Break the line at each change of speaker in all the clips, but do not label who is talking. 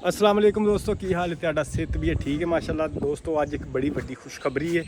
अस्सलाम वालेकुम दोस्तों, की हाल है ਤੁਹਾਡਾ? ਸਿਹਤ ਵੀ ਹੈ ਠੀਕ ਹੈ ਮਾਸ਼ਾਅੱਲਾ। ਦੋਸਤੋ ਅੱਜ ਇੱਕ ਬੜੀ ਵੱਡੀ ਖੁਸ਼ਖਬਰੀ ਹੈ,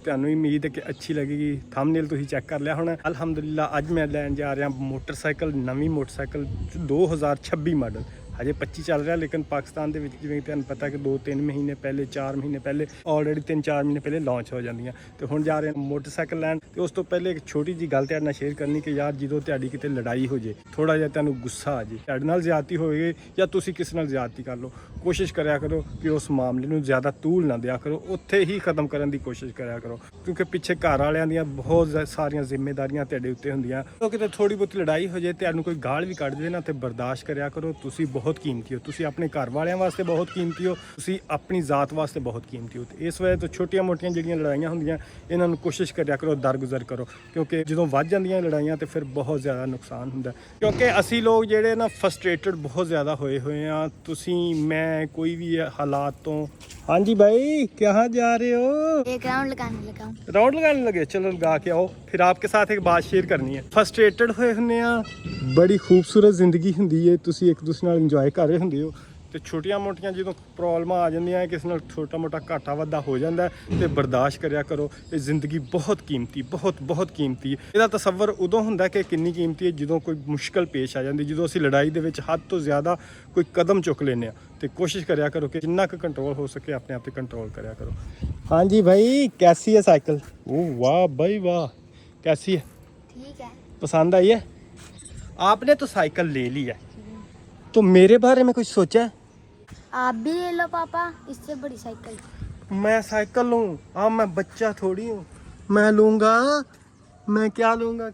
ਤੁਹਾਨੂੰ ਉਮੀਦ ਹੈ ਕਿ ਅੱਛੀ ਲੱਗੇਗੀ। ਥੰਬਨੇਲ ਤੁਸੀਂ ਚੈੱਕ ਕਰ ਲਿਆ ਹੋਣਾ। ਅਲਹਮਦੁਲਿਲਾ ਅੱਜ ਮੈਂ ਲੈਣ ਜਾ ਰਿਹਾ ਮੋਟਰਸਾਈਕਲ, ਨਵੀਂ ਮੋਟਰਸਾਈਕਲ 2026 ਮਾਡਲ। ਹਜੇ 25 ਚੱਲ ਰਿਹਾ, ਲੇਕਿਨ ਪਾਕਿਸਤਾਨ ਦੇ ਵਿੱਚ ਜਿਵੇਂ ਤੁਹਾਨੂੰ ਪਤਾ ਕਿ 2-3 ਮਹੀਨੇ ਪਹਿਲੇ 4 ਮਹੀਨੇ ਪਹਿਲੇ ਆਲਰੇਡੀ 3-4 ਮਹੀਨੇ ਪਹਿਲੇ ਲਾਂਚ ਹੋ ਜਾਂਦੀਆਂ। ਤੇ ਹੁਣ ਜਾ ਰਹੇ ਹਾਂ ਮੋਟਰਸਾਈਕਲ ਲੈਣ। ਤੇ ਉਸ ਤੋਂ ਪਹਿਲੇ ਇੱਕ ਛੋਟੀ ਜੀ ਗੱਲ ਤੁਹਾਡੇ ਨਾਲ ਸ਼ੇਅਰ ਕਰਨੀ ਕਿ ਯਾਰ ਜਦੋਂ ਤੁਹਾਡੀ ਕਿਤੇ ਲੜਾਈ ਹੋ ਜੇ, ਥੋੜਾ ਜਿਹਾ ਤੁਹਾਨੂੰ ਗੁੱਸਾ ਆ ਜੇ, ਤੁਹਾਡੇ ਨਾਲ ਜ਼ਿਆਦਤੀ ਹੋਵੇ ਜਾਂ ਤੁਸੀਂ ਕਿਸੇ ਨਾਲ ਜ਼ਿਆਦਤੀ ਕਰ ਲਓ, ਕੋਸ਼ਿਸ਼ ਕਰਿਆ ਕਰੋ ਕਿ ਉਸ ਮਾਮਲੇ ਨੂੰ ਜ਼ਿਆਦਾ ਤੂਲ ਨਾ ਦਿਆ ਕਰੋ, ਉੱਥੇ ਹੀ ਖਤਮ ਕਰਨ ਦੀ ਕੋਸ਼ਿਸ਼ ਕਰਿਆ ਕਰੋ, ਕਿਉਂਕਿ ਪਿੱਛੇ ਘਰ ਵਾਲਿਆਂ ਦੀਆਂ ਬਹੁਤ ਸਾਰੀਆਂ ਜ਼ਿੰਮੇਵਾਰੀਆਂ ਤੁਹਾਡੇ ਉੱਤੇ ਹੁੰਦੀਆਂ। ਜਦੋਂ ਕਿਤੇ ਥੋੜੀ ਬਹੁਤੀ ਲੜਾਈ ਹੋ ਜੇ, ਤੁਹਾਨੂੰ ਕੋਈ ਗਾਲ ਵੀ ਕੱਢ ਦੇ ਨਾ, ਤੇ ਬਰਦਾਸ਼ਤ ਕਰਿਆ ਕਰੋ। ਤੁਸੀਂ ਬਹੁਤ ਕੀਮਤੀ ਹੋ, ਤੁਸੀਂ ਆਪਣੇ ਘਰ ਵਾਲਿਆਂ ਵਾਸਤੇ ਬਹੁਤ ਕੀਮਤੀ ਹੋ, ਤੁਸੀਂ ਆਪਣੀ ਜ਼ਾਤ ਵਾਸਤੇ ਬਹੁਤ ਕੀਮਤੀ ਹੋ। ਤੇ ਇਸ ਵਜ੍ਹਾ ਤੋਂ ਛੋਟੀਆਂ ਮੋਟੀਆਂ ਜਿਹੜੀਆਂ ਲੜਾਈਆਂ ਹੁੰਦੀਆਂ, ਇਹਨਾਂ ਨੂੰ ਕੋਸ਼ਿਸ਼ ਕਰਿਆ ਕਰੋ ਦਰਗੁਜ਼ਰ ਕਰੋ, ਕਿਉਂਕਿ ਜਦੋਂ ਵੱਧ ਜਾਂਦੀਆਂ ਲੜਾਈਆਂ ਤੇ ਫਿਰ ਬਹੁਤ ਜ਼ਿਆਦਾ ਨੁਕਸਾਨ ਹੁੰਦਾ। ਕਿਉਂਕਿ ਅਸੀਂ ਲੋਕ ਜਿਹੜੇ ਨਾ ਫਰਸਟ੍ਰੇਟਡ ਬਹੁਤ ਜ਼ਿਆਦਾ ਹੋਏ ਆ। ਤੁਸੀਂ ਮੈਂ ਕੋਈ ਵੀ ਹਾਲਾਤ ਤੋਂ। हाँ जी भाई, कहाँ जा रहे हो?
एक राउंड लगाने लगा हूँ।
राउंड लगाने लगे, चलो लगा के आओ। फिर आपके साथ एक बात शेयर करनी है। फर्स्ट्रेटेड होए हुंदे आ, बड़ी खूबसूरत जिंदगी हुंदी है, तुसी एक दूसरे नाल इंजॉय कर रहे हुंदे हो। ਤੇ ਛੋਟੀਆਂ ਮੋਟੀਆਂ ਜਦੋਂ ਪ੍ਰੋਬਲਮਾਂ ਆ ਜਾਂਦੀਆਂ, ਕਿਸੇ ਨਾਲ ਛੋਟਾ ਮੋਟਾ ਘਾਟਾ ਵਾਧਾ ਹੋ ਜਾਂਦਾ ਤੇ ਬਰਦਾਸ਼ਤ ਕਰਿਆ ਕਰੋ। ਇਹ ਜ਼ਿੰਦਗੀ ਬਹੁਤ ਕੀਮਤੀ, ਬਹੁਤ ਕੀਮਤੀ ਹੈ। ਇਹਦਾ ਤਸੱਵਰ ਉਦੋਂ ਹੁੰਦਾ ਕਿ ਕਿੰਨੀ ਕੀਮਤੀ ਹੈ ਜਦੋਂ ਕੋਈ ਮੁਸ਼ਕਲ ਪੇਸ਼ ਆ ਜਾਂਦੀ, ਜਦੋਂ ਅਸੀਂ ਲੜਾਈ ਦੇ ਵਿੱਚ ਹੱਦ ਤੋਂ ਜ਼ਿਆਦਾ ਕੋਈ ਕਦਮ ਚੁੱਕ ਲੈਂਦੇ ਆ। ਤੇ ਕੋਸ਼ਿਸ਼ ਕਰਿਆ ਕਰੋ ਕਿ ਜਿੰਨਾ ਕੁ ਕੰਟਰੋਲ ਹੋ ਸਕੇ ਆਪਣੇ ਆਪ ਤੇ ਕੰਟਰੋਲ ਕਰਿਆ ਕਰੋ। ਹਾਂਜੀ ਭਾਈ, कैसी है साइकिल? ओ वाह भाई वाह, कैसी है?
ठीक है।
पसंद आई है? आपने तो साइकिल ले ली है, तो मेरे बारे में कुछ सोचा है?
आप भी ले लो पापा, इससे बड़ी साइकिल।
मैं साइकिल लूँ? हाँ, मैं बच्चा थोड़ी हूँ। मैं लूँगा, मैं क्या लूँगा?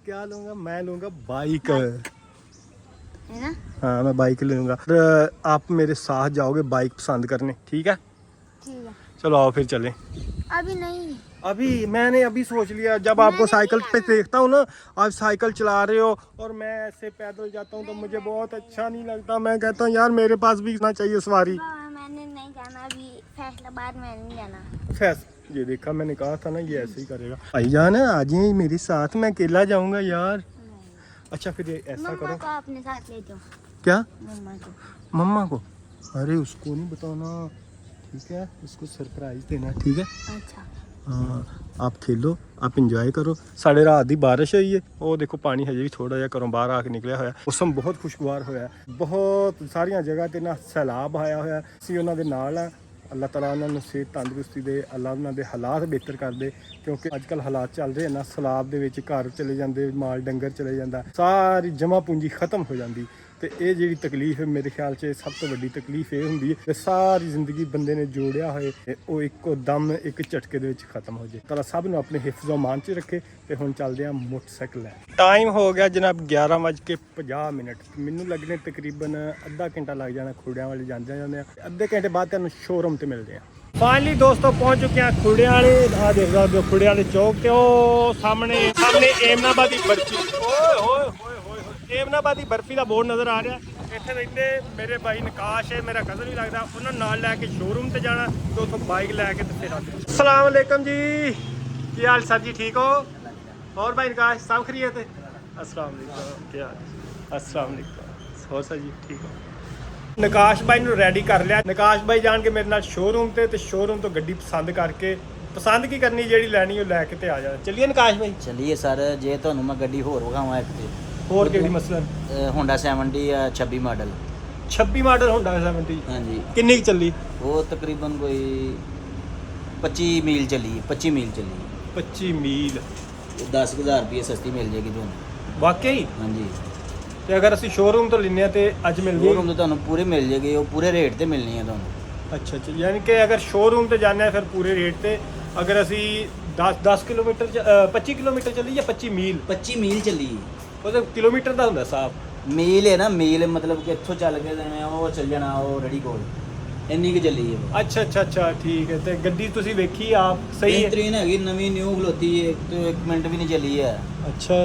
मैं लूँगा बाइक,
है ना?
हाँ मैं बाइक लूँगा। आप मेरे साथ जाओगे बाइक पसंद करने, ठीक है?
ठीक है।
चलो आओ फिर चलें।
अभी नहीं।
मैंने अभी सोच लिया, जब आपको साइकिल पे देखता हूँ ना, आप साइकिल चला रहे हो और मैं ऐसे पैदल जाता हूँ तो मुझे बहुत अच्छा नहीं लगता। मैं कहता हूँ यार मेरे पास भी होना चाहिए सवारी।
मैंने नहीं जाना अभी फैसलाबाद में, नहीं जाना।
फैस ये देखा, मैंने कहा था ना ये ऐसे ही करेगा। भाईजान आ जाइए मेरे साथ, मैं अकेला जाऊँगा यार। अच्छा फिर ये ऐसा
मम्मा
करो।
को अपने साथ ले जाओ।
क्या?
मम्मा को।
मम्मा को? अरे उसको नहीं बताना, ठीक है? उसको सरप्राइज देना, ठीक है?
अच्छा।
हाँ, आप खेलो, आप इंजॉय करो। साढ़े रात की बारिश हुई है, वो देखो पानी हजे भी थोड़ा जिहा घरों बाहर आके निकलिया होया। मौसम बहुत खुशगवार होया, बहुत सारिया जगह ते ना सैलाब आया होया। असीं उन्हां दे नाल आ। अल्लाह तआला उन्होंने सेहत तंदुरुस्ती दे, अल्लाह उन्होंने हालात बेहतर कर दे, क्योंकि अजकल हालात चल रहे हैं ना, सैलाब दे विच घर चले जाते, माल डंगर चले जाता, सारी जमा पूंजी खत्म हो जाती। तो ये जी तकलीफ है मेरे ख्याल से सब तो वड्डी तकलीफ ये होंगी है, सारी जिंदगी बंदे ने जोड़िया होए वो इको दम एक झटके दे विच खत्म हो जाए। तला सब नूं अपने हिफ्ज़ो मान च रखे। तो हुण चलदे आ मोटरसाइकिल लैन। टाइम हो गया जनाब 11:50। मैनूं लगने तकरीबन अद्धा घंटा लग जाना खुड़ियां वाले जाते जाते। अद्धे घंटे बाद तुहानूं शोरूम ते मिलदे आ। फाइनली दोस्तों पहुंच चुके हैं खुड़ियां वाले। आ देख सकदे हो खुड़ियां वाले चौक ते ओ सामने एमनाबादी बर्फी। ओए होए होए एमनाबादी बर्फी का बोर्ड नज़र आ रहा है। इत्थे रहंदे मेरे भाई नकाश है, मेरा कज़न भी लगता, उन्होंने नाल लैके शोरूम ते जाना, तो उतों बाइक लैके ते फिर आते। अस्सलाम वालेकुम जी, की हाल सर जी? ठीक हो? और भाई नकाश सब खैरियत है? अस्सलाम वालेकुम, क्या हाल? अस्सलाम वालेकुम, और सर जी ठीक हो? नकाश भाई नूं रेडी कर लिया। नकाश भाई जान के मेरे नाल शोरूम ते शोरूम तो गड्डी पसंद करके, पसंद की करनी जी लैनी वो लैके ते आ जाना। चलिए नकाश भाई।
चलिए सर, जे तुहानूं मैं गड्डी होर विखावां एक ते
होर केड़ी मसलन?
Honda 70 26 model.
26 model Honda 70।
हाँ जी।
किन्नी की चली?
वो तकरीबन कोई 25 मील चली। 25 मील चली।
25 मील
10,000 रुपये सस्ती मिल जाएगी ਤੁਹਾਨੂੰ।
वाकई?
हाँ जी।
ਤੇ ਅਗਰ ਅਸੀਂ ਸ਼ੋਰੂਮ ਤੋਂ ਲੈਨੇ ਆ ਤੇ ਅੱਜ ਮਿਲ
शोरूम
ਜੇਗੀ?
तो ਤੁਹਾਨੂੰ पूरे मिल जाएगी, वो पूरे रेट ਤੇ ਮਿਲਣੀ ਹੈ ਤੁਹਾਨੂੰ।
ਅੱਛਾ ਅੱਛਾ, ਯਾਨੀ ਕਿ ਅਗਰ ਸ਼ੋਰੂਮ ਤੇ ਜਾਣਾ ਹੈ ਫਿਰ ਪੂਰੇ ਰੇਟ ਤੇ। ਅਗਰ ਅਸੀਂ 10 ਕਿਲੋਮੀਟਰ 25 ਕਿਲੋਮੀਟਰ ਚੱਲੀ ਜਾਂ 25 ਮੀਲ?
25 ਮੀਲ ਚੱਲੀ।
ਉਹਦੇ ਕਿਲੋਮੀਟਰ ਦਾ ਹੁੰਦਾ ਸਾਫ।
ਮੀਲ ਹੈ ਨਾ, ਮੀਲ ਮਤਲਬ ਕਿ ਇੱਥੋਂ ਚੱਲ ਕੇ ਜਿਵੇਂ ਉਹ ਚੱਲ ਜਾਣਾ ਉਹ ਰੈਡੀ ਕੋਲ, ਇੰਨੀ ਕੁ ਚੱਲੀ ਹੈ।
ਅੱਛਾ ਅੱਛਾ ਅੱਛਾ, ਠੀਕ ਹੈ। ਤੇ ਗੱਡੀ ਤੁਸੀਂ ਵੇਖੀ ਆਪ ਸਹੀ ਹੈ?
बेहतरीन हैगी, नवी न्यू खलोती है, तो 1 मिनट भी नहीं चली है।
ਅੱਛਾ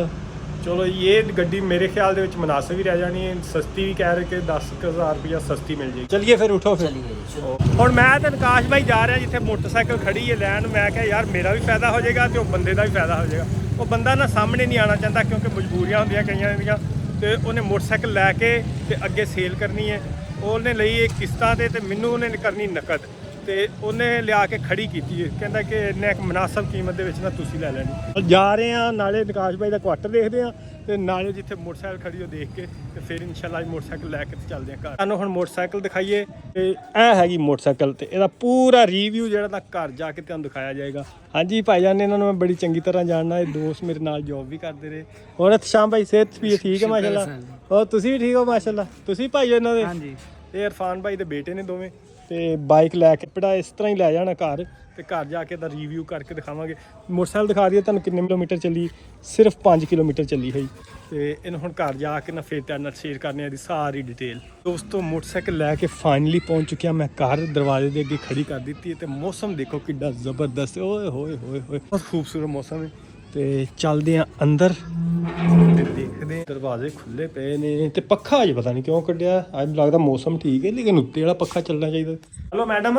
ਚਲੋ, ਇਹ ਗੱਡੀ ਮੇਰੇ ਖਿਆਲ ਦੇ ਵਿੱਚ ਮੁਨਾਸਿਬ ਹੀ ਰਹਿ ਜਾਣੀ ਹੈ। ਸਸਤੀ ਵੀ ਕਹਿ ਰਹੇ ਕਿ 10,000 ਰੁਪਇਆ ਸਸਤੀ ਮਿਲ ਜਾਏਗੀ। ਚਲਿਏ ਫਿਰ ਉਠੋ ਫਿਰ।
चलिए चलो।
ਹੁਣ ਮੈਂ ਤੇ ਨਕਾਸ਼ ਭਾਈ ਜਾ ਰਿਹਾ ਜਿੱਥੇ ਮੋਟਰਸਾਈਕਲ ਖੜੀ ਹੈ ਲੈਣ। ਮੈਂ ਕਿਹਾ ਯਾਰ ਮੇਰਾ ਵੀ ਫਾਇਦਾ ਹੋ ਜਾਏਗਾ ਤੇ ਉਹ ਬੰਦੇ ਦਾ ਵੀ ਫਾਇਦਾ ਹੋ ਜਾਏਗਾ। ਉਹ ਬੰਦਾ ਨਾ ਸਾਹਮਣੇ ਨਹੀਂ ਆਉਣਾ ਚਾਹੁੰਦਾ ਕਿਉਂਕਿ ਮਜਬੂਰੀਆਂ ਹੁੰਦੀਆਂ ਕਈਆਂ ਦੀਆਂ, ਤੇ ਉਹਨੇ ਮੋਟਰਸਾਈਕਲ ਲੈ ਕੇ ਤੇ ਅੱਗੇ ਸੇਲ ਕਰਨੀ ਹੈ। ਉਹਨੇ ਲਈ ਇਹ ਕਿਸ਼ਤਾਂ ਤੇ ਮੈਨੂੰ ਉਹਨੇ ਕਰਨੀ ਨਕਦ ਤੇ ਉਹਨੇ ਲਿਆ ਕੇ ਖੜੀ ਕੀਤੀ ਹੈ। ਕਹਿੰਦਾ ਕਿ ਇੰਨੇ ਇੱਕ ਮੁਨਾਸਬ ਕੀਮਤ ਦੇ ਵਿੱਚ ਨਾ ਤੁਸੀਂ ਲੈ ਲੈਣੀ। ਜਾ ਰਹੇ ਆ ਨਾਲੇ ਨਿਕਾਸ਼ ਭਾਈ ਦਾ ਕੁਆਟਰ ਦੇਖਦੇ ਆ ਤੇ ਨਾਲੇ ਜਿੱਥੇ ਮੋਟਰਸਾਈਕਲ ਖੜੀ ਉਹ ਦੇਖ ਕੇ ਤੇ ਫਿਰ ਇਨਸ਼ਾਅੱਲਾ ਮੋਟਰਸਾਈਕਲ ਲੈ ਕੇ ਚੱਲਦੇ ਆ ਘਰ। ਤੁਹਾਨੂੰ ਹੁਣ ਮੋਟਰਸਾਈਕਲ ਦਿਖਾਈਏ ਤੇ ਇਹ ਹੈਗੀ ਮੋਟਰਸਾਈਕਲ ਤੇ ਇਹਦਾ ਪੂਰਾ ਰਿਵਿਊ ਜਿਹੜਾ ਤਾਂ ਘਰ ਜਾ ਕੇ ਤੁਹਾਨੂੰ ਦਿਖਾਇਆ ਜਾਏਗਾ। ਹਾਂਜੀ ਭਾਈਜਾਨ ਨੇ ਇਹਨਾਂ ਨੂੰ ਮੈਂ ਬੜੀ ਚੰਗੀ ਤਰ੍ਹਾਂ ਜਾਣਦਾ। ਇਹ ਦੋਸਤ ਮੇਰੇ ਨਾਲ ਜੌਬ ਵੀ ਕਰਦੇ ਰਹੇ। ਹੋਰ ਸ਼ਾਮ ਭਾਈ ਸਿਹਤ ਵੀ ਠੀਕ ਹੈ ਮਾਸ਼ਾਅੱਲਾ। ਹੋਰ ਤੁਸੀਂ ਵੀ ਠੀਕ ਹੋ ਮਾਸ਼ਾਅੱਲਾ। ਤੁਸੀਂ ਭਾਈ ਇਹਨਾਂ ਦੇ? ਹਾਂਜੀ। ਇਹ ਇਰਫਾਨ ਭਾਈ ਦੇ ਬੇਟੇ ਨੇ ਦੋਵੇਂ ਤੇ ਬਾਈਕ ਲੈ ਕੇ ਪੜਾ ਇਸ ਤਰ੍ਹਾਂ ਹੀ ਲੈ ਜਾਣਾ ਘਰ ਤੇ ਘਰ ਜਾ ਕੇ ਤਾਂ ਰਿਵਿਊ ਕਰਕੇ ਦਿਖਾਵਾਂਗੇ। ਮੋਟਰਸਾਈਕਲ ਦਿਖਾ ਦਈਏ ਤੁਹਾਨੂੰ ਕਿੰਨੇ ਕਿਲੋਮੀਟਰ ਚੱਲੀ। ਸਿਰਫ 5 ਕਿਲੋਮੀਟਰ ਚੱਲੀ ਹੈ ਤੇ ਇਹਨੂੰ ਹੁਣ ਘਰ ਜਾ ਕੇ ਨਾ ਫਿਰ ਤੁਹਾਡੇ ਨਾਲ ਸ਼ੇਅਰ ਕਰਨੀ ਹੈ ਦੀ ਸਾਰੀ ਡਿਟੇਲ। ਦੋਸਤੋ ਮੋਟਰਸਾਈਕਲ ਲੈ ਕੇ ਫਾਈਨਲੀ ਪਹੁੰਚ ਚੁੱਕਿਆ ਮੈਂ ਘਰ। ਦਰਵਾਜ਼ੇ ਦੇ ਅੱਗੇ ਖੜੀ ਕਰ ਦਿੱਤੀ ਹੈ ਤੇ ਮੌਸਮ ਦੇਖੋ ਕਿੱਡਾ ਜ਼ਬਰਦਸਤ। ਓਏ ਹੋਏ ਹੋਏ ਹੋਏ ਬਹੁਤ ਖੂਬਸੂਰਤ ਮੌਸਮ ਹੈ। ਤੇ ਚੱਲਦੇ ਆ ਅੰਦਰ ਤੇ ਦੇਖਦੇ ਆ। ਦਰਵਾਜ਼ੇ ਖੁੱਲੇ ਪਏ ਨੇ ਤੇ ਪੱਖਾ ਅਜੇ ਪਤਾ ਨਹੀਂ ਕਿਉਂ ਕੱਢਿਆ। ਅੱਜ ਲੱਗਦਾ ਮੌਸਮ ਠੀਕ ਹੈ ਲੇਕਿਨ ਉੱਤੇ ਵਾਲਾ ਪੱਖਾ ਚੱਲਣਾ ਚਾਹੀਦਾ। ਹਲੋ ਮੈਡਮ,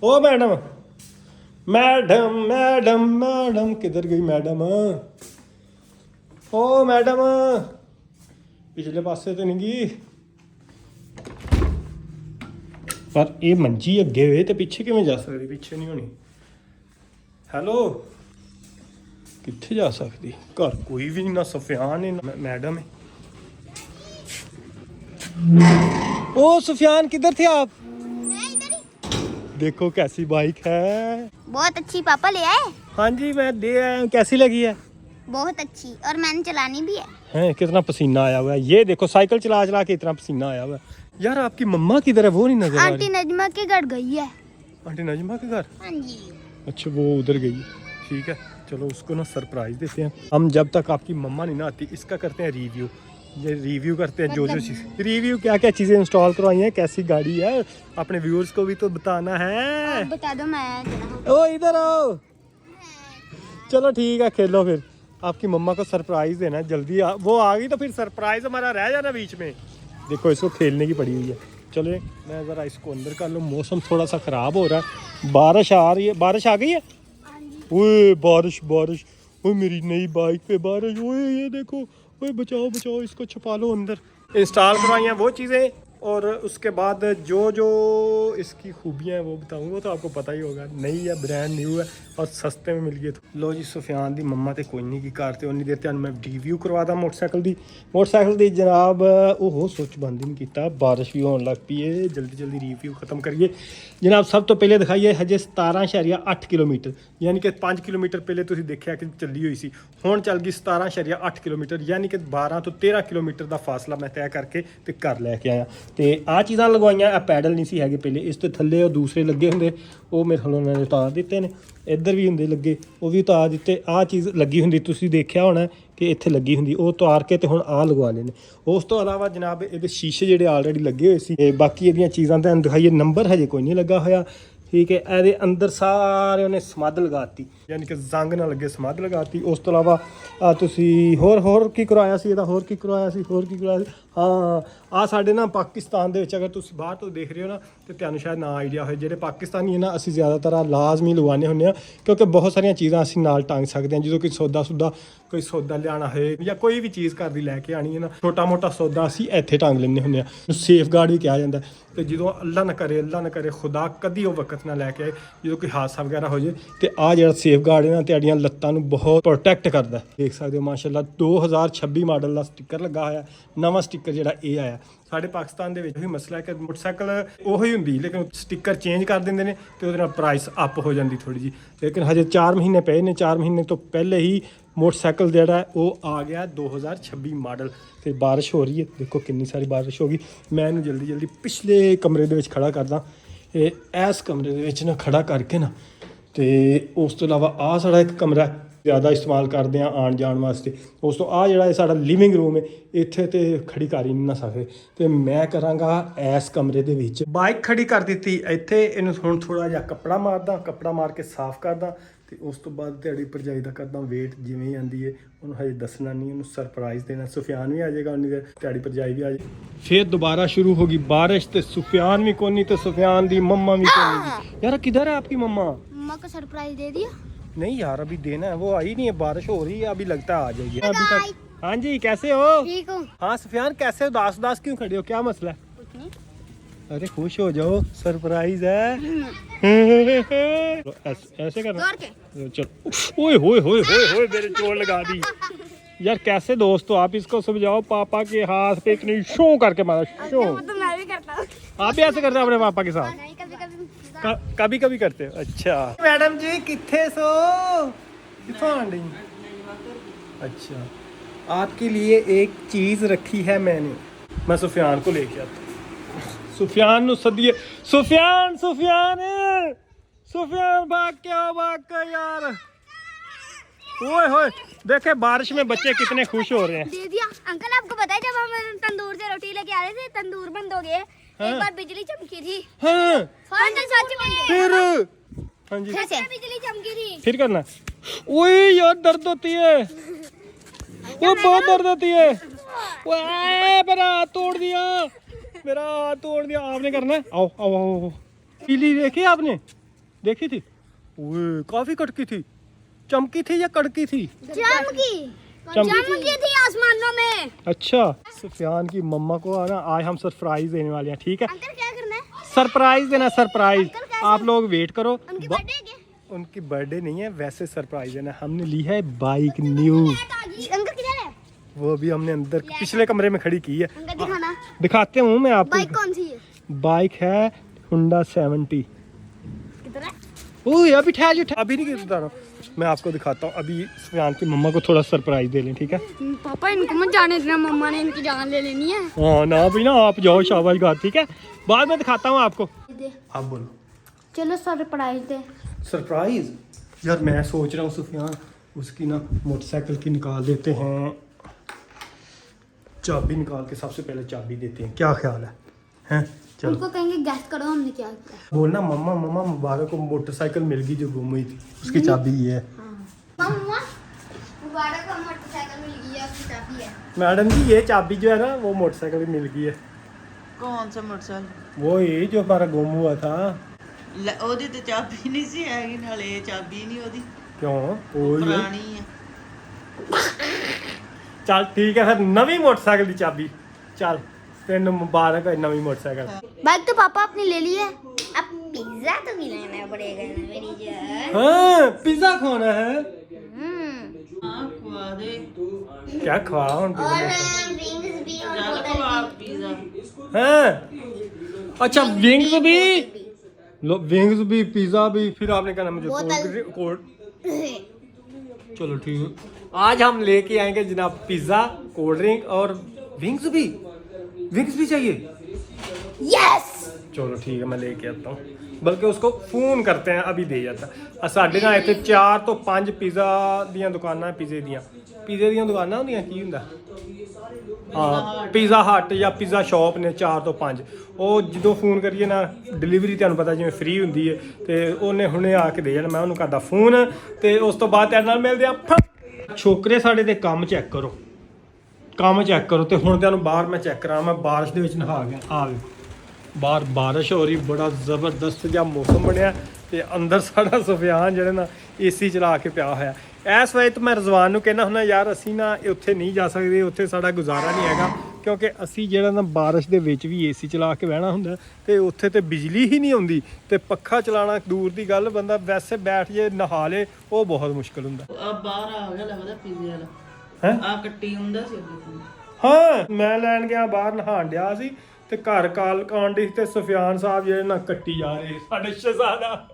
ਓ ਮੈਡਮ ਮੈਡਮ ਮੈਡਮ ਮੈਡਮ ਕਿੱਧਰ ਗਈ ਮੈਡਮ? ਓ ਮੈਡਮ ਪਿਛਲੇ ਪਾਸੇ ਤੇ ਨਹੀਂ ਗਈ। ਪਰ ਇਹ ਮੰਜੀ ਅੱਗੇ ਹੋਏ ਤੇ ਪਿੱਛੇ ਕਿਵੇਂ ਜਾ ਸਕਦੀ? ਪਿੱਛੇ ਨਹੀਂ ਹੋਣੀ। ਹੈਲੋ ਕਿੱਥੇ ਜਾ ਸਕਦੀ? ਘਰ ਕੋਈ ਵੀ ਨਾ ਸੁਫਿਆਨ ਹੈ ਨਾ मैडम है। ओ सुफियान किधर थे आप?
मैं इधर ही।
देखो कैसी बाइक है।
बहुत अच्छी पापा ले आए।
हाँ जी मैं दे आया हूँ। कैसी लगी है?
बहुत अच्छी और मैंने चलानी भी है।
हैं कितना पसीना आया हुआ है। ये देखो साइकिल चला चला के इतना पसीना आया हुआ है। यार आपकी मम्मा किधर है? वो नहीं नजर आ रही।
आंटी नजमा के घर गई है।
आंटी नजमा के घर?
हाँ जी।
अच्छा वो उधर गई। ठीक है चलो उसको ना सरप्राइज देते हैं हम। जब तक आपकी मम्मा नहीं ना आती इसका करते हैं रिव्यू। ये रिव्यू करते हैं जो चीज़ रिव्यू क्या क्या चीज़ें इंस्टॉल करवाई हैं, कैसी गाड़ी है, अपने व्यूअर्स को भी तो बताना है।
बता दो मैं चलाऊं।
ओ इधर आओ। चलो ठीक है खेलो फिर। आपकी मम्मा को सरप्राइज देना है जल्दी। वो आ गई तो फिर सरप्राइज हमारा रह जाना बीच में। देखो इसको खेलने की पड़ी हुई है। चलो मैं ज़रा इसको अंदर कर लूँ। मौसम थोड़ा सा ख़राब हो रहा है। बारिश आ रही है। बारिश आ गई है। ओए बारिश बारिश। ओए मेरी नई बाइक पे बारिश। ओए ये देखो। ओए बचाओ बचाओ इसको छुपा लो अंदर। इंस्टॉल करवाई हैं वो चीज़ें और उसके बाद जो जो इसकी खूबियाँ हैं वो बताऊँगा। वो तो आपको पता ही होगा। नई है ब्रांड न्यू है और सस्ते में मिल गई। तो लो जी सुफियान दी मम्मा तो कोई नहीं की कार ते उन्नी देर तक मैं रिव्यू करवा दा मोटरसाइकिल दी जनाब। ओहो सुच बंद ही नहीं किया। बारिश भी होने लग पई है। जल्दी जल्दी रिव्यू खत्म करिए जनाब। सब तो पहले दिखाइए हजे 17.8 किलोमीटर यानी कि 5 किलोमीटर पहले तुसीं देखिया कि चली हुई सी। हुण चल गई 17.8 किलोमीटर यानी कि 12 तो 13 किलोमीटर का फासला मैं तय करके ते घर लैके आया। ਤੇ ਆਹ ਚੀਜ਼ਾਂ ਲਗਵਾਈਆਂ। ਆ ਪੈਡਲ ਨਹੀਂ ਸੀ ਹੈਗੇ ਪਹਿਲੇ। ਇਸ ਤੋਂ ਥੱਲੇ ਉਹ ਦੂਸਰੇ ਲੱਗੇ ਹੁੰਦੇ ਉਹ ਮੇਰੇ ਖਲੋਂ ਉਹਨਾਂ ਨੇ ਉਤਾਰ ਦਿੱਤੇ ਨੇ। ਇੱਧਰ ਵੀ ਹੁੰਦੇ ਲੱਗੇ ਉਹ ਵੀ ਉਤਾਰ ਦਿੱਤੇ। ਆਹ ਚੀਜ਼ ਲੱਗੀ ਹੁੰਦੀ ਤੁਸੀਂ ਦੇਖਿਆ ਹੋਣਾ ਕਿ ਇੱਥੇ ਲੱਗੀ ਹੁੰਦੀ ਉਹ ਉਤਾਰ ਕੇ ਤੇ ਹੁਣ ਆਹ ਲਗਵਾ ਲਏ ਨੇ। ਉਸ ਤੋਂ ਇਲਾਵਾ ਜਨਾਬ ਇਹਦੇ ਸ਼ੀਸ਼ੇ ਜਿਹੜੇ ਆਲਰੇਡੀ ਲੱਗੇ ਹੋਏ ਸੀ ਤੇ ਬਾਕੀ ਇਹਦੀਆਂ ਚੀਜ਼ਾਂ ਤੁਹਾਨੂੰ ਦਿਖਾਈਏ। ਨੰਬਰ ਹਜੇ ਕੋਈ ਨਹੀਂ ਲੱਗਾ ਹੋਇਆ। ਠੀਕ ਹੈ ਇਹਦੇ ਅੰਦਰ ਸਾਰੇ ਉਹਨੇ ਸਮੱਧ ਲਗਾਤੀ ਯਾਨੀ ਕਿ ਜ਼ੰਗ ਨਾ ਲੱਗੇ ਸਮੱਧ ਲਗਾਤੀ। ਉਸ ਤੋਂ ਇਲਾਵਾ ਤੁਸੀਂ ਹੋਰ ਕੀ ਕਰਵਾਇਆ ਸੀ ਇਹਦਾ? ਹੋਰ ਕੀ ਕਰਵਾਇਆ ਸੀ? ਹਾਂ ਆ ਸਾਡੇ ਨਾ ਪਾਕਿਸਤਾਨ ਦੇ ਵਿੱਚ ਅਗਰ ਤੁਸੀਂ ਬਾਹਰ ਤੋਂ ਦੇਖ ਰਹੇ ਹੋ ਨਾ ਤੇ ਤੁਹਾਨੂੰ ਸ਼ਾਇਦ ਨਾ ਆਈਡੀਆ ਹੋਏ। ਜਿਹੜੇ ਪਾਕਿਸਤਾਨੀ ਹੈ ਨਾ ਅਸੀਂ ਜ਼ਿਆਦਾਤਰ ਲਾਜ਼ਮੀ ਲਗਵਾਉਂਦੇ ਹੁੰਦੇ ਹਾਂ ਕਿਉਂਕਿ ਬਹੁਤ ਸਾਰੀਆਂ ਚੀਜ਼ਾਂ ਅਸੀਂ ਨਾਲ ਟੰਗ ਸਕਦੇ ਹਾਂ। ਜਦੋਂ ਕੋਈ ਸੌਦਾ ਲਿਆਉਣਾ ਹੋਏ ਜਾਂ ਕੋਈ ਵੀ ਚੀਜ਼ ਘਰ ਦੀ ਲੈ ਕੇ ਆਣੀ ਹੈ ਨਾ ਛੋਟਾ ਮੋਟਾ ਸੌਦਾ ਅਸੀਂ ਇੱਥੇ ਟੰਗ ਲੈਂਦੇ ਹੁੰਦੇ ਹਾਂ। ਸੇਫ ਗਾਰਡ ਵੀ ਕਿਹਾ ਜਾਂਦਾ। ਤੇ ਜਦੋਂ ਅੱਲਾ ਨਾ ਕਰੇ ਖੁਦਾ ਕਦੀ ਉਹ ਵਕਤ ਨਾ ਲੈ ਕੇ ਆਏ ਜਦੋਂ ਕੋਈ ਹਾਦਸਾ ਵਗੈਰਾ ਹੋ ਜਾਏ ਤੇ ਆਹ ਜਿਹੜਾ ਸੇਫ ਗਾਰਡ ਹੈ ਨਾ ਤੁਹਾਡੀਆਂ ਲੱਤਾਂ ਨੂੰ ਬਹੁਤ ਪ੍ਰੋਟੈਕਟ ਕਰਦਾ। ਦੇਖ ਸਕਦੇ ਹੋ ਮਾਸ਼ਾਅੱਲਾ 2026 ਮਾਡਲ ਦਾ ਸਟicker ਲੱਗਾ ਹੋਇਆ। ਨਵਾਂ ਸਟicker ਜਿਹੜਾ ਇਹ ਆਇਆ। ਸਾਡੇ ਪਾਕਿਸਤਾਨ ਦੇ ਵਿੱਚ ਵੀ ਮਸਲਾ ਹੈ ਕਿ ਮੋਟਰਸਾਈਕਲ ਉਹੀ ਹੁੰਦੀ ਲੇਕਿਨ ਸਟicker ਚੇਂਜ ਕਰ ਦਿੰਦੇ ਨੇ ਤੇ ਉਹਦੇ ਨਾਲ ਪ੍ਰਾਈਸ ਅਪ ਹੋ ਜਾਂਦੀ ਥੋੜੀ ਜੀ। ਲੇਕਿਨ ਹਜੇ 4 ਮਹੀਨੇ ਪਏ ਨੇ। 4 ਮਹੀਨੇ ਤੋਂ ਪਹਿਲੇ ਹੀ ਮੋਟਰਸਾਈਕਲ ਜਿਹੜਾ ਉਹ ਆ ਗਿਆ 2026 ਮਾਡਲ। ਤੇ ਬਾਰਿਸ਼ ਹੋ ਰਹੀ ਹੈ ਦੇਖੋ ਕਿੰਨੀ ਸਾਰੀ ਬਾਰਿਸ਼ ਹੋ ਗਈ। ਮੈਂ ਇਹਨੂੰ ਜਲਦੀ ਪਿਛਲੇ ਕਮਰੇ ਦੇ ਵਿੱਚ ਖੜਾ ਕਰਦਾ। ਇਸ ਕਮਰੇ ਦੇ ਵਿੱਚ ਨਾ ਖੜਾ ਕਰਕੇ ਨਾ ਤੇ ਉਸ ਤੋਂ ਇਲਾਵਾ ਆਹ ਸਾਡਾ ਇੱਕ ਕਮਰਾ ਜ਼ਿਆਦਾ ਇਸਤੇਮਾਲ ਕਰਦੇ ਆ ਆਉਣ ਜਾਣ ਵਾਸਤੇ। ਉਸ ਤੋਂ ਆਹ ਜਿਹੜਾ ਸਾਡਾ ਲਿਵਿੰਗ ਰੂਮ ਹੈ ਇੱਥੇ ਤੇ ਖੜੀ ਕਰ ਹੀ ਨਹੀਂ ਨਾ ਸਕਦੇ ਤੇ ਮੈਂ ਕਰਾਂਗਾ ਇਸ ਕਮਰੇ ਦੇ ਵਿੱਚ। ਬਾਈਕ ਖੜੀ ਕਰ ਦਿੱਤੀ ਇੱਥੇ। ਇਹਨੂੰ ਹੁਣ ਥੋੜਾ ਜਿਹਾ ਕੱਪੜਾ ਮਾਰ ਕੇ ਸਾਫ਼ ਕਰਦਾ ਤੇ ਉਸ ਤੋਂ ਬਾਅਦ ਤੁਹਾਡੀ ਭਰਜਾਈ ਦਾ ਕਰਦਾ ਵੇਟ। ਜਿਵੇਂ ਹੀ ਆਂਦੀ ਹੈ ਉਹਨੂੰ ਹਜੇ ਦੱਸਣਾ ਨਹੀਂ, ਉਹਨੂੰ ਸਰਪ੍ਰਾਈਜ਼ ਦੇਣਾ। ਸੁਫਿਆਨ ਵੀ ਆ ਜਾਏਗਾ ਉਨੀ ਦੇਰ, ਤੁਹਾਡੀ ਭਰਜਾਈ ਵੀ ਆ ਜਾਏ। ਫਿਰ ਦੁਬਾਰਾ शुरू होगी बारिश ਤੇ सुफियान भी कोनी तो सुफियान दी मम्मा भी कोनी। यार किधर है आपकी मम्मा?
मम्मा को सरप्राइज दे दिया।
नहीं यार अभी देना है। वो आई नहीं है, बारिश हो रही है। अभी लगता है आ जाएगी अभी तक। हाँ जी कैसे हो?
ठीक हूँ।
हाँ सुफियान कैसे उदास क्यों खड़े हो? क्या मसला है?
कुछ अपनी।
अरे खुश हो जाओ, सरप्राइज है। ऐसे करना।
दौड़ के।
चल। ओए होए होए होए होए, मेरे चोट लगा दी यार। कैसे दोस्तों, आप इसको समझाओ। पापा के हाथ पे इतनी शो करके मारा, शो।
तो मैं भी करता हूँ।
आप भी ऐसे करते हो अपने पापा के साथ?
नहीं, कभी-कभी।
कभी कभी करते हो। अच्छा मैडम जी किथे सो किथों आंडी? अच्छा आपके लिए एक चीज रखी है मैंने। मैं सुफियान को लेके आता हूँ। सुफियान नु सदिए। सुफियान सुफियान सुफियान भाग के यार। ओए होए, देखे बारिश में बच्चे कितने खुश हो रहे हैं।
दे दिया अंकल। आपको पता है जब हम तंदूर से रोटी लेके आ रहे थे, तंदूर बंद हो गए।
हाँ।
एक बार बिजली चमकी थी।
हाँ
अंकल सच में।
फिर हाँ जी
फिर से बिजली चमकी थी।
फिर करना। ओए यार दर्द होती है, वो बहुत दर्द होती है। ओए मेरा हाथ तोड़ दिया, मेरा हाथ तोड़ दिया। आपने करना है। आओ आओ आओ। पीली देखी आपने? देखी थी? ओए काफी कड़की थी। चमकी थी या कड़की थी?
चमकी थी आसमानों में।
अच्छा सुफियान की मम्मा को आना आज हम सरप्राइज देने वाले हैं, ठीक है?
अंकल क्या करना है?
सरप्राइज देना, सरप्राइज।
अंकल कैसे?
आप लोग वेट करो।
उनकी बर्थडे है क्या?
उनकी बर्थडे नहीं है, वैसे सरप्राइज देना। हमने ली है बाइक न्यू।
अंकल किधर है?
वो अभी हमने अंदर पिछले कमरे में खड़ी की है।
अंकल दिखाना।
दिखाते हूँ मैं आपको।
बाइक कौन सी है?
बाइक है Honda 70।
किधर है?
ओए अभी ठहर जा, अभी नहीं बता रहा। मैं आपको दिखाता हूँ। अभी सुफियान की मम्मा को थोड़ा सरप्राइज दे लें, ठीक है?
पापा इनको मत जाने देना, मम्मा ने इनकी जान ले लेनी है।
हाँ ना भी ना, आप जाओ शाबाश गाह, ठीक है? बाद में दिखाता हूँ आपको। आप बोलो।
चलो सरप्राइज दे।
सरप्राइज यार, मैं सोच रहा हूँ सुफियान उसकी ना मोटरसाइकिल की निकाल देते हैं, चाबी निकाल के सबसे पहले चाबी देते हैं। क्या ख्याल है? हैं चलो।
उनको कहेंगे गैस करो हमने क्या किया।
बोलना मम्मा मम्मा मुबारक को मोटरसाइकिल मिल गई जो गुम हुई थी, उसकी चाबी ये है।
मम्मा मुबारक को मोटरसाइकिल मिल गई है, उसकी चाबी है।
मैडम जी ये चाबी जो है ना वो मोटरसाइकिल की मिल गई है।
कौन सा मोटरसाइकिल?
वो ये जो हमारा गुम हुआ था।
ਉਹਦੀ ਤੇ ਚਾਬੀ ਨਹੀਂ ਸੀ ਹੈਗੀ, ਨਾਲੇ ਇਹ ਚਾਬੀ ਨਹੀਂ ਉਹਦੀ,
क्यों? वो ही है।
ਪੁਰਾਣੀ ਹੈ।
चल ठीक है फिर नवी मोटरसाइकिल की चाबी। चल तेन मुबारक है नवी मोटरसाइकिल।
बाइक तो पापा अपनी ले ली है, अब पिज्जा तो खिलाना पड़ेगा ना मेरी जान।
हाँ पिज्जा खाना है।
ਹਾਂ ਖਵਾ ਦੇ,
क्या खवा
और विंग्स भी और
ਜ਼ਿਆਦਾ
बोतल
ਖਵਾ
भी।
ਪੀਜ਼ਾ।
हाँ अच्छा विंग्स भी लो, विंग्स भी पिज्जा भी। फिर आपने कहना मुझे
बोतल।
कोल्ड। चलो ठीक है, आज हम लेके आएंगे जनाब पिज्जा, कोल्ड ड्रिंक और विंग्स भी। विंग्स भी चाहिए?
यस।
चलो ठीक है मैं लेके आता हूँ, बल्कि उसको फोन करते हैं अभी दे जाता। साढ़े ना इतने 4 तो 5 पिज़्ज़ा दियां दुकानां, पिज़्ज़े दियां दुकानां होंदियां की हुंदा? हाँ पिज़्ज़ा हट या पिज़्ज़ा शॉप ने 4 तो 5। ਉਹ ਜਦੋਂ ਫੋਨ ਕਰੀਏ ਨਾ ਡਿਲੀਵਰੀ ਤੁਹਾਨੂੰ ਪਤਾ ਜਿਵੇਂ ਫ੍ਰੀ ਹੁੰਦੀ ਹੈ ਤੇ ਉਹਨੇ ਹੁਣੇ ਆ ਕੇ ਦੇ ਜਾਣਾ। ਮੈਂ ਉਹਨੂੰ ਕਰਦਾ ਫੋਨ ਤੇ ਉਸ ਤੋਂ ਬਾਅਦ ਤੇਰੇ ਨਾਲ ਮਿਲਦੇ ਆ। ਛੋਕਰੇ ਸਾਡੇ ਦੇ ਕੰਮ ਚੈੱਕ ਕਰੋ, ਕੰਮ ਚੈੱਕ ਕਰੋ। ਤੇ ਹੁਣ ਤੁਹਾਨੂੰ ਬਾਹਰ ਮੈਂ ਚੈੱਕ ਕਰਾਂ। ਮੈਂ ਬਾਰਿਸ਼ ਦੇ ਵਿੱਚ ਨਹਾ ਗਿਆ। ਆ ਵੇ ਬਾਹਰ ਬਾਰਿਸ਼ ਹੋ ਰਹੀ, ਬੜਾ ਜ਼ਬਰਦਸਤ ਜਿਹਾ ਮੌਸਮ ਬਣਿਆ ਤੇ ਅੰਦਰ ਸਾਡਾ ਸੁਫਿਆਨ ਜਿਹੜੇ ਨਾ ਏਸੀ ਚਲਾ ਕੇ ਪਿਆ ਹੋਇਆ। ਇਸ ਵਜ੍ਹਾ ਤੋਂ ਮੈਂ ਰਜ਼ਵਾਨ ਨੂੰ ਕਹਿਣਾ ਹੁੰਦਾ ਯਾਰ ਅਸੀਂ ਨਾ ਉੱਥੇ ਨਹੀਂ ਜਾ ਸਕਦੇ, ਉੱਥੇ ਸਾਡਾ ਗੁਜ਼ਾਰਾ ਨਹੀਂ ਹੈਗਾ, ਕਿਉਂਕਿ ਅਸੀਂ ਜਿਹੜਾ ਨਾ ਬਾਰਿਸ਼ ਦੇ ਵਿੱਚ ਵੀ ਏਸੀ ਚਲਾ ਕੇ ਬਹਿਣਾ ਹੁੰਦਾ ਤੇ ਉੱਥੇ ਤੇ ਬਿਜਲੀ ਹੀ ਨਹੀਂ ਆਉਂਦੀ ਤੇ ਪੱਖਾ ਚਲਾਉਣਾ ਦੂਰ ਦੀ ਗੱਲ, ਬੰਦਾ ਵੈਸੇ ਬੈਠ ਜੇ ਨਹਾ ਲੇ ਉਹ ਬਹੁਤ ਮੁਸ਼ਕਲ ਹੁੰਦਾ।
ਆ ਬਾਹਰ ਆ ਗਿਆ ਲੱਗਦਾ ਪੀਜ਼ੇ ਵਾਲਾ।
ਹੈਂ?
ਆ ਕੱਟੀ ਹੁੰਦਾ ਸੀ ਅੱਗੇ।
ਹਾਂ ਮੈਂ ਲੈਣ ਗਿਆ ਬਾਹਰ ਨਹਾਣ ਡਿਆ ਸੀ ਤੇ ਘਰ ਕਾਲ ਕਾਂਡੀ ਤੇ ਸੁਫਿਆਨ ਸਾਹਿਬ ਜਿਹੜੇ ਨਾ ਕੱਟੀ ਜਾ ਰਹੇ ਸਾਡੇ ਸ਼ਹਿਜ਼ਾਦਾ।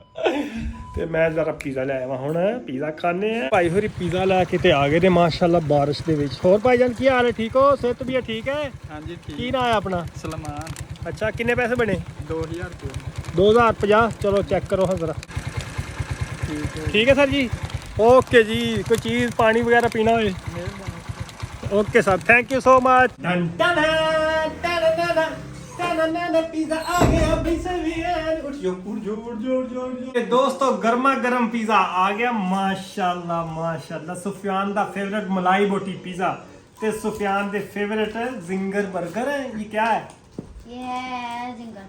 ਤੇ ਮੈਂ ਜ਼ਰਾ ਪੀਜ਼ਾ ਲੈ ਆਵਾਂ, ਹੁਣ ਪੀਜ਼ਾ ਖਾਣੇ ਆ। ਭਾਈ ਹੋਰੀ ਪੀਜ਼ਾ ਲੈ ਕੇ ਤੇ ਆ ਗਏ ਨੇ ਮਾਸ਼ਾਅੱਲਾ ਬਾਰਿਸ਼ ਦੇ ਵਿੱਚ। ਹੋਰ ਭਾਈਜਾਨ ਕੀ ਹਾਲ ਹੈ? ਠੀਕ ਹੋ? ਸਿਹਤ ਵੀ ਠੀਕ ਹੈ?
ਹਾਂਜੀ ਠੀਕ।
ਕੀ ਨਾਂ ਹੈ ਆਪਣਾ?
ਸਲਮਾਨ।
ਅੱਛਾ ਕਿੰਨੇ ਪੈਸੇ ਬਣੇ?
2000 ਰੁਪਏ।
2050। ਚਲੋ ਚੈੱਕ ਕਰੋ ਹਾਂ ਜ਼ਰਾ।
ਠੀਕ ਹੈ।
ठीक है सर जी, ओके जी। कोई चीज़ पानी वगैरह पीना हो? Okay sir, thank you so much. Pizza आ गया भाई सवियन। उठ जाओ। दोस्तों गर्मा गर्म पिज़्ज़ा आ गया माशाल्लाह माशाल्लाह। सुफियान दा फेवरेट मलाई बोटी पिज़्ज़ा ते सुफियान दे फेवरेट जिंगर बर्गर है। ये क्या है?
ये जिंगर।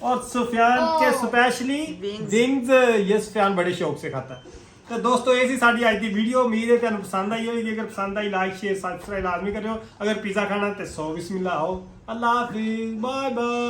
और सुफियान के स्पेशली विंग्स ये सुफियान बड़े शौक से खाता है। तो दोस्तों ये सी साडी आज दी वीडियो। उम्मीद है तुहानू पसंद आई होगी। अगर पसंद आई लाइक शेयर सब्सक्राइब लाजमी करियो। अगर पिज़्ज़ा खाना तो 100 बिस्मिल्लाह आओ। ਅੱਲਾ ਹਾਫਿਜ਼ ਬਾਏ ਬਾਏ।